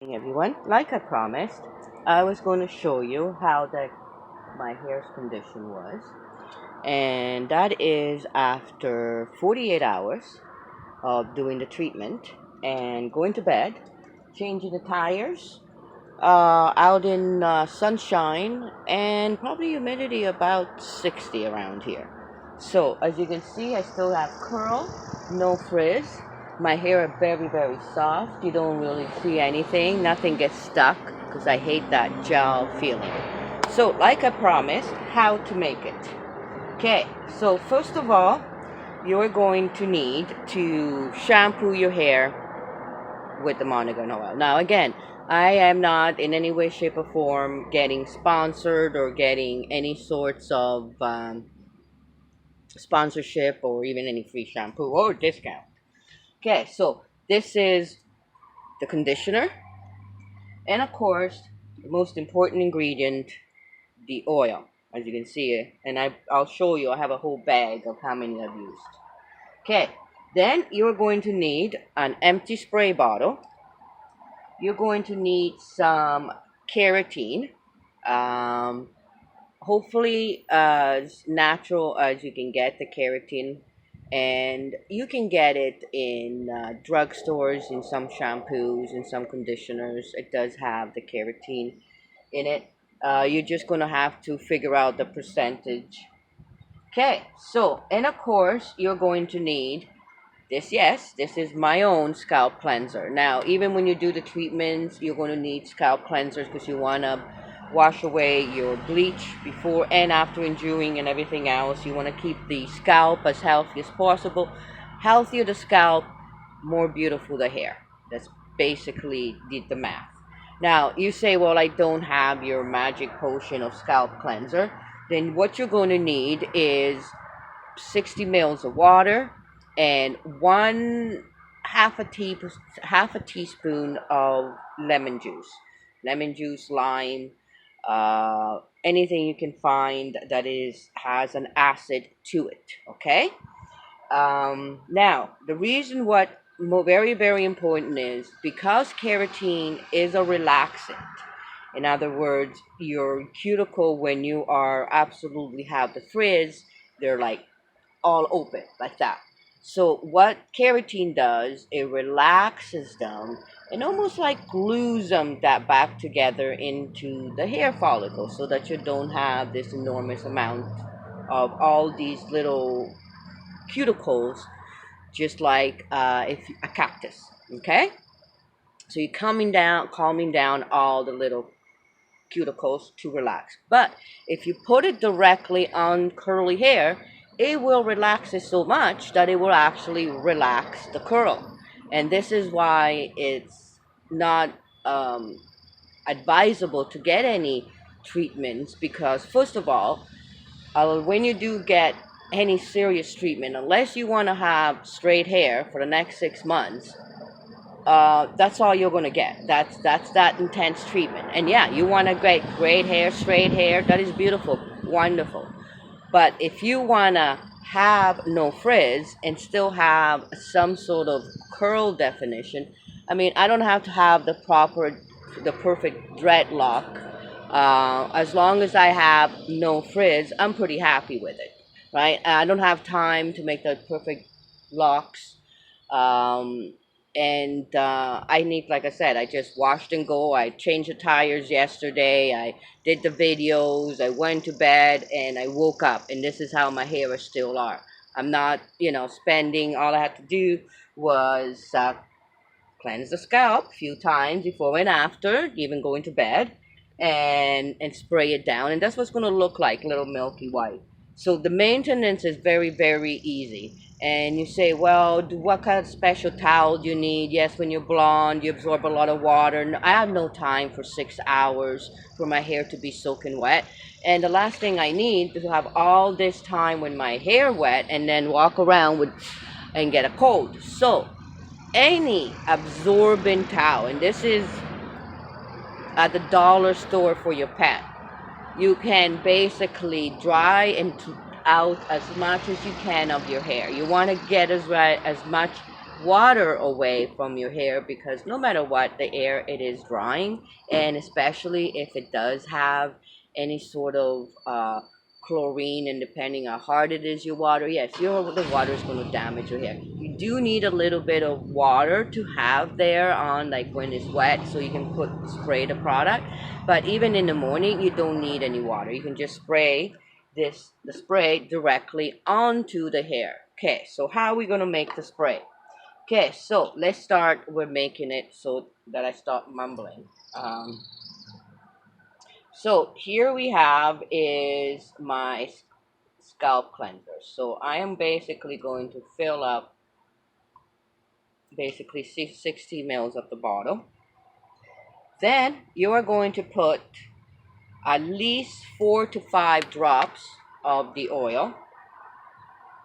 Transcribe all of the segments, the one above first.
Hey everyone, like I promised, I was going to show you how my hair's condition was, and that is after 48 hours of doing the treatment and going to bed, changing the tires, out in sunshine, and probably humidity about 60 around here. So as you can see, I still have curl, no frizz. My hair are very soft. You don't really see anything. Nothing gets stuck because I hate that gel feeling. So like I promised, how to make it. Okay, so first of all, you're going to need to shampoo your hair with the Monaghan oil. Now, again, I am not in any way, shape, or form getting sponsored or getting any sorts of sponsorship or even any free shampoo or discount. Okay, so this is the conditioner, and of course, the most important ingredient, the oil, as you can see. And I'll show you. I have a whole bag of how many I've used. Okay, then you're going to need an empty spray bottle. You're going to need some keratin, um, hopefully as natural as you can get the keratin, and you can get it in drugstores, in some shampoos, in some conditioners. It does have the keratin in it. You're just going to have to figure out the percentage. Okay, so and of course you're going to need this. Yes, this is my own scalp cleanser. Now, even when you do the treatments, you're going to need scalp cleansers because you want to wash away your bleach before and after enduring and everything else. You want to keep the scalp as healthy as possible. Healthier the scalp, more beautiful the hair. That's basically the math. Now, you say, well, I don't have your magic potion of scalp cleanser. Then what you're going to need is 60 mils of water and one half a teaspoon of lemon juice, lime, anything you can find that is has an acid to it. Okay. Now the reason what very important is because keratin is a relaxant. In other words, your cuticle, when you are absolutely have the frizz, they're like all open like that. So what keratin does, it relaxes them and almost like glues them that back together into the hair follicle so that you don't have this enormous amount of all these little cuticles, just like if a cactus. Okay, so you're calming down all the little cuticles to relax. But if you put it directly on curly hair, it will relax it so much that it will actually relax the curl. And this is why it's not advisable to get any treatments because, first of all, when you do get any serious treatment, unless you want to have straight hair for the next 6 months, that's all you're gonna get. That's that intense treatment. And yeah, you want to get great hair, straight hair. That is beautiful, wonderful. But if you wanna have no frizz and still have some sort of curl definition, I mean, I don't have to have the perfect dreadlock. As long as I have no frizz, I'm pretty happy with it, right? I don't have time to make the perfect locks. Um, and I need, like I said, I just washed and go. I changed the tires yesterday. I did the videos. I went to bed and I woke up, and this is how my hair is still are. I'm not, spending. All I had to do was cleanse the scalp a few times before and after, even going to bed, and spray it down, and that's what's going to look like, little milky white. So the maintenance is very easy. And you say, well, what kind of special towel do you need? Yes, when you're blonde, you absorb a lot of water. I have no time for 6 hours for my hair to be soaking wet. And the last thing I need is to have all this time with my hair wet and then walk around with and get a cold. So any absorbent towel, and this is at the dollar store for your pet, you can basically dry and out as much as you can of your hair. You want to get as much water away from your hair, because no matter what, the air, it is drying, and especially if it does have any sort of chlorine, and depending how hard it is, your water, yes, the water is going to damage your hair. You do need a little bit of water to have there on, like when it's wet, so you can spray the product. But even in the morning, you don't need any water. You can just spray the spray directly onto the hair. Okay, so how are we going to make the spray? Okay, so let's start with making it so that I stop mumbling. So here we have is my scalp cleanser. So I am basically going to fill up basically 60 mils of the bottle. Then you are going to put at least 4 to 5 drops of the oil.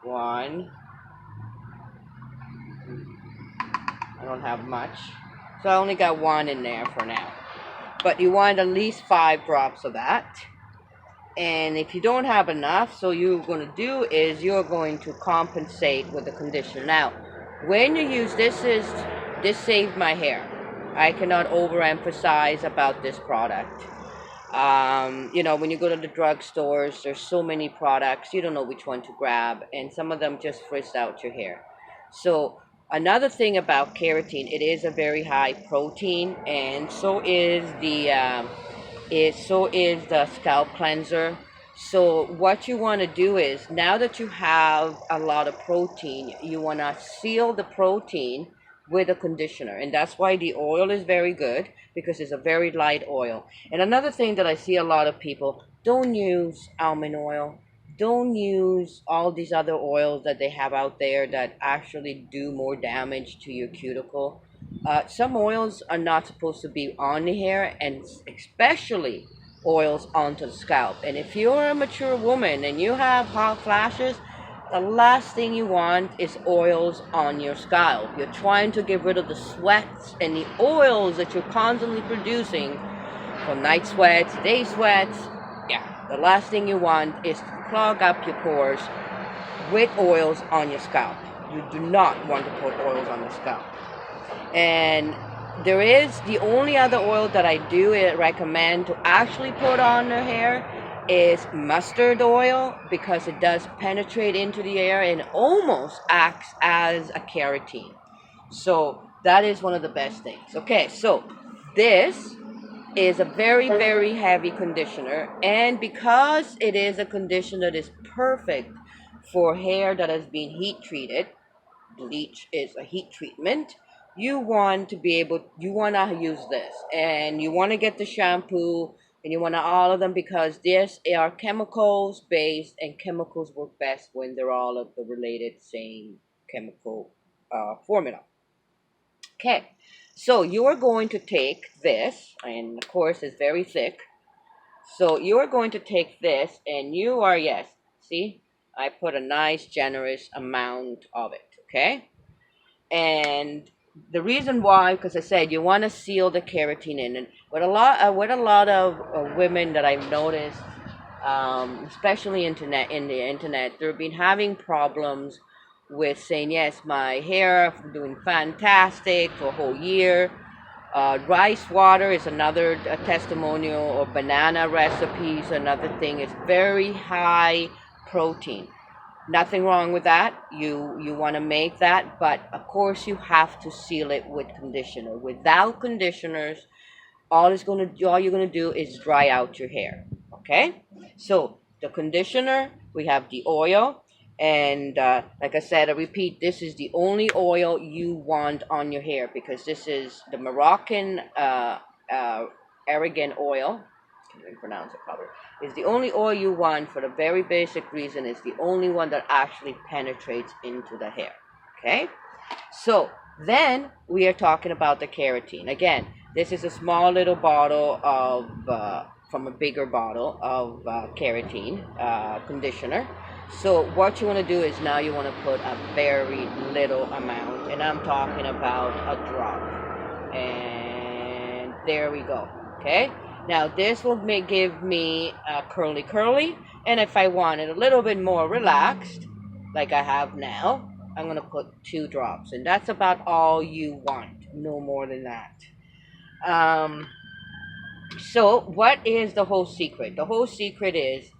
One. I don't have much, so I only got one in there for now. But you want at least 5 drops of that. And if you don't have enough, so you're going to do is you're going to compensate with the conditioner. Now, when you use this saved my hair. I cannot overemphasize about this product. You know, when you go to the drugstores, there's so many products, you don't know which one to grab, and some of them just frizz out your hair. So another thing about keratin, it is a very high protein, and so is the scalp cleanser. So what you want to do is, now that you have a lot of protein, you want to seal the protein with a conditioner, and that's why the oil is very good, because it's a very light oil. And another thing that I see a lot of people, don't use almond oil, don't use all these other oils that they have out there that actually do more damage to your cuticle. Some oils are not supposed to be on the hair, and especially oils onto the scalp. And if you're a mature woman and you have hot flashes, the last thing you want is oils on your scalp. You're trying to get rid of the sweats and the oils that you're constantly producing from night sweats, day sweats. Yeah, the last thing you want is to clog up your pores with oils on your scalp. You do not want to put oils on the scalp. And there is the only other oil that I do recommend to actually put on the hair is mustard oil, because it does penetrate into the hair and almost acts as a keratin. So that is one of the best things. Okay, so this is a very, very heavy conditioner, and because it is a conditioner that is perfect for hair that has been heat treated, bleach is a heat treatment, you want to use this, and you want to get the shampoo, and you want all of them, because these are chemicals based, and chemicals work best when they're all of the related same chemical formula. Okay, so you are going to take this, and of course it's very thick, so you are going to take this, and you are, yes, see, I put a nice generous amount of it. Okay, and the reason why, because I said you want to seal the keratin in, and with a lot of women that I've noticed, especially in the internet, they've been having problems with saying, yes, my hair doing fantastic for a whole year. Rice water is another testimonial, or banana recipes, another thing. It's very high protein. Nothing wrong with that. You want to make that, but of course you have to seal it with conditioner. Without conditioners, all you're gonna do is dry out your hair. Okay, so the conditioner, we have the oil, and like I said, I repeat, this is the only oil you want on your hair, because this is the Moroccan argan oil. I can't even pronounce it properly. It's the only oil you want, for the very basic reason it's the only one that actually penetrates into the hair. Okay, so then we are talking about the keratin. Again, this is a small little bottle of from a bigger bottle of keratin conditioner. So what you want to do is, now you want to put a very little amount, and I'm talking about a drop, and there we go. Okay, now this will give me curly, and if I want it a little bit more relaxed, like I have now, I'm going to put 2 drops. And that's about all you want. No more than that. Um, so what is the whole secret? The whole secret is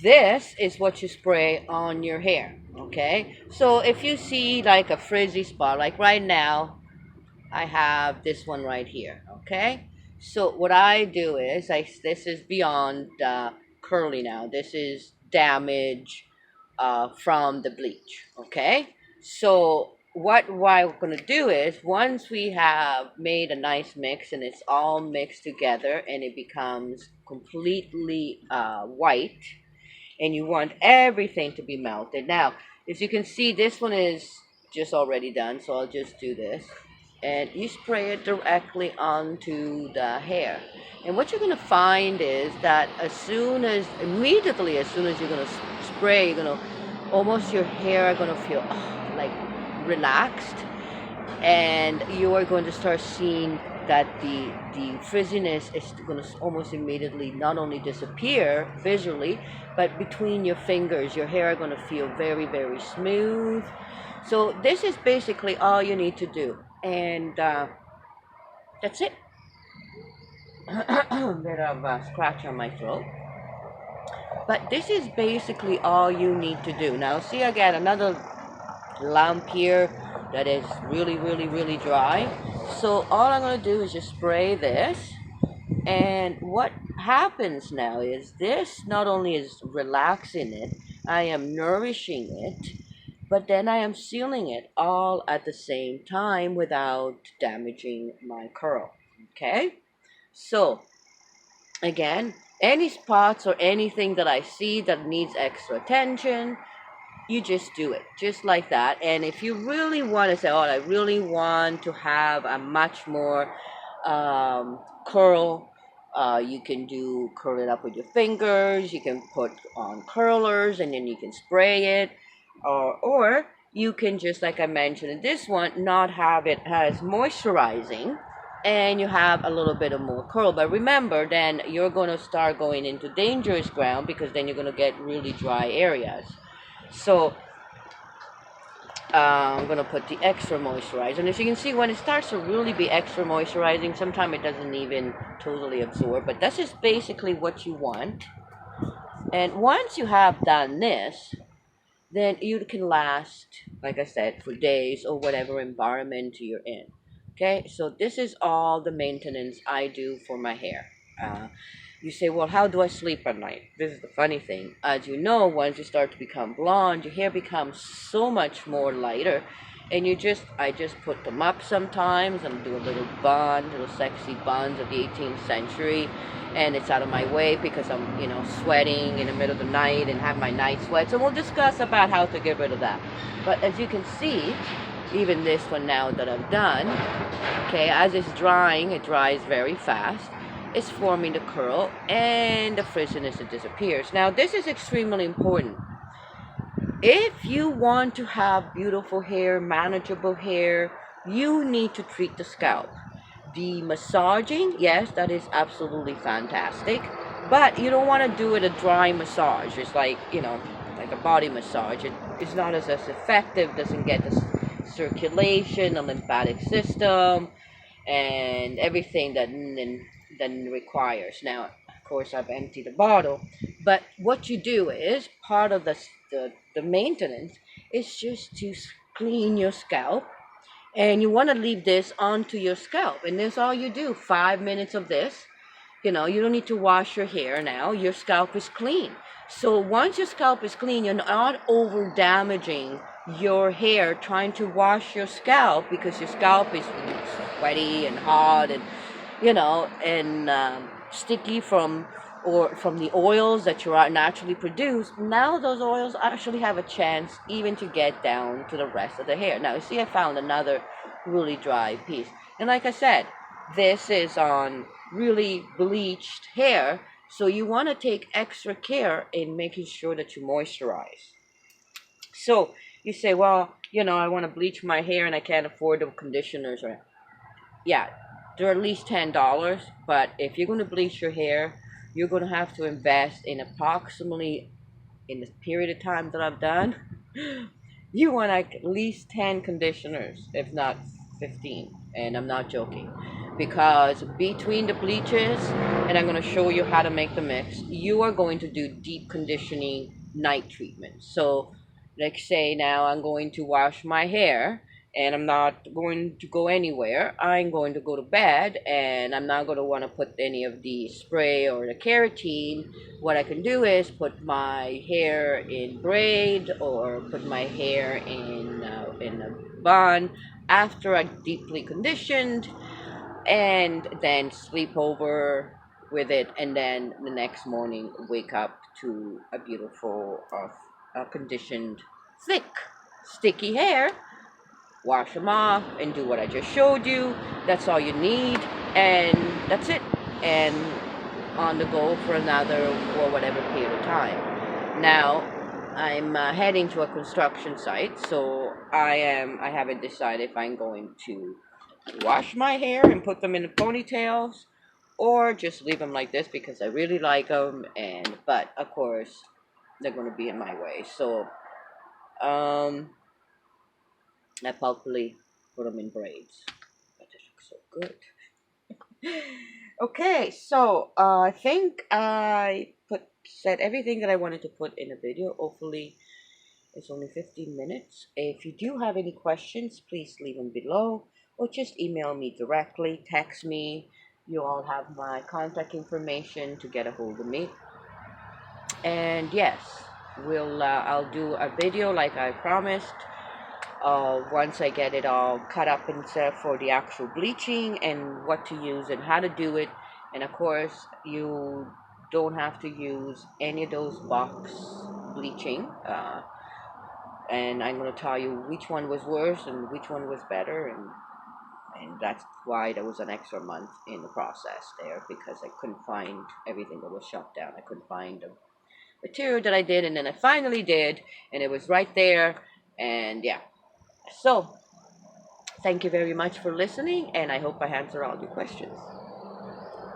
this is what you spray on your hair. Okay. So if you see like a frizzy spot, like right now, I have this one right here. Okay. So what I do is this is beyond curly now. This is damage from the bleach. Okay. So what we're going to do is once we have made a nice mix and it's all mixed together and it becomes completely white, and you want everything to be melted. Now, as you can see, this one is just already done, so I'll just do this. And you spray it directly onto the hair. And what you're going to find is that immediately as soon as you're going to spray, you're going to, almost your hair are going to feel like relaxed, and you are going to start seeing that the frizziness is going to almost immediately not only disappear visually, but between your fingers your hair are going to feel very, very smooth. So this is basically all you need to do, and that's it. A bit of a scratch on my throat, but this is basically all you need to do. Now see, I got another lump here that is really, really, really dry. So all I'm going to do is just spray this. And what happens now is this not only is relaxing it, I am nourishing it, but then I am sealing it all at the same time without damaging my curl. Okay? So again, any spots or anything that I see that needs extra attention, you just do it just like that. And if you really want to say, oh, I really want to have a much more curl, you can curl it up with your fingers, you can put on curlers and then you can spray it, or you can just, like I mentioned in this one, not have it as moisturizing, and you have a little bit of more curl. But remember, then you're going to start going into dangerous ground, because then you're going to get really dry areas. So I'm going to put the extra moisturizer. And as you can see, when it starts to really be extra moisturizing, sometimes it doesn't even totally absorb. But that's just basically what you want. And once you have done this, then you can last, like I said, for days or whatever environment you're in. Okay, so this is all the maintenance I do for my hair. You say, well, how do I sleep at night? This is the funny thing. As you know, once you start to become blonde, your hair becomes so much more lighter. And I just put them up sometimes and do a little sexy buns of the 18th century. And it's out of my way because I'm, sweating in the middle of the night and have my night sweats. And we'll discuss about how to get rid of that. But as you can see, even this one now that I've done, okay, as it's drying, it dries very fast. It's forming the curl and the frizziness, it disappears. Now, this is extremely important. If you want to have beautiful hair, manageable hair, you need to treat the scalp. The massaging, yes, that is absolutely fantastic, but you don't want to do it a dry massage. It's like, like a body massage. It's not as effective, doesn't get the circulation, the lymphatic system, and everything that then requires. Now, of course, I've emptied the bottle, but what you do is part of the maintenance is just to clean your scalp, and you want to leave this onto your scalp, and that's all you do. 5 minutes of this. You don't need to wash your hair now. Your scalp is clean. So once your scalp is clean, you're not over damaging your hair trying to wash your scalp, because your scalp is sweaty and hot and, sticky from the oils that you naturally produce. Now those oils actually have a chance even to get down to the rest of the hair. Now, you see, I found another really dry piece. And like I said, this is on really bleached hair, so you want to take extra care in making sure that you moisturize. So you say, well, I want to bleach my hair and I can't afford the conditioners. Or yeah, they're at least $10, but if you're going to bleach your hair, you're going to have to invest in approximately, in the period of time that I've done, You want like at least 10 conditioners, if not 15. And I'm not joking. Because between the bleaches, and I'm going to show you how to make the mix, you are going to do deep conditioning night treatment. So, like say now I'm going to wash my hair and I'm not going to go anywhere. I'm going to go to bed and I'm not going to want to put any of the spray or the keratin. What I can do is put my hair in braid or put my hair in a bun after I deeply conditioned, and then sleep over with it, and then the next morning wake up to a beautiful conditioned thick sticky hair. Wash them off and do what I just showed you. That's all you need, and that's it. And on the go for another or whatever period of time. Now, I'm heading to a construction site, so I haven't decided if I'm going to wash my hair and put them in ponytails, or just leave them like this because I really like them. And but of course, they're going to be in my way. So um, I probably put them in braids. But they look so good. Okay, so I think I said everything that I wanted to put in a video. Hopefully, it's only 15 minutes. If you do have any questions, please leave them below, or just email me directly, text me. You all have my contact information to get a hold of me. And yes, I'll do a video like I promised. Once I get it all cut up and set for the actual bleaching and what to use and how to do it. And of course, you don't have to use any of those box bleaching. And I'm going to tell you which one was worse and which one was better. And that's why there was an extra month in the process there, because I couldn't find everything that was shut down. I couldn't find the material that I did, and then I finally did, and it was right there. And yeah. So, thank you very much for listening, and I hope I answer all your questions.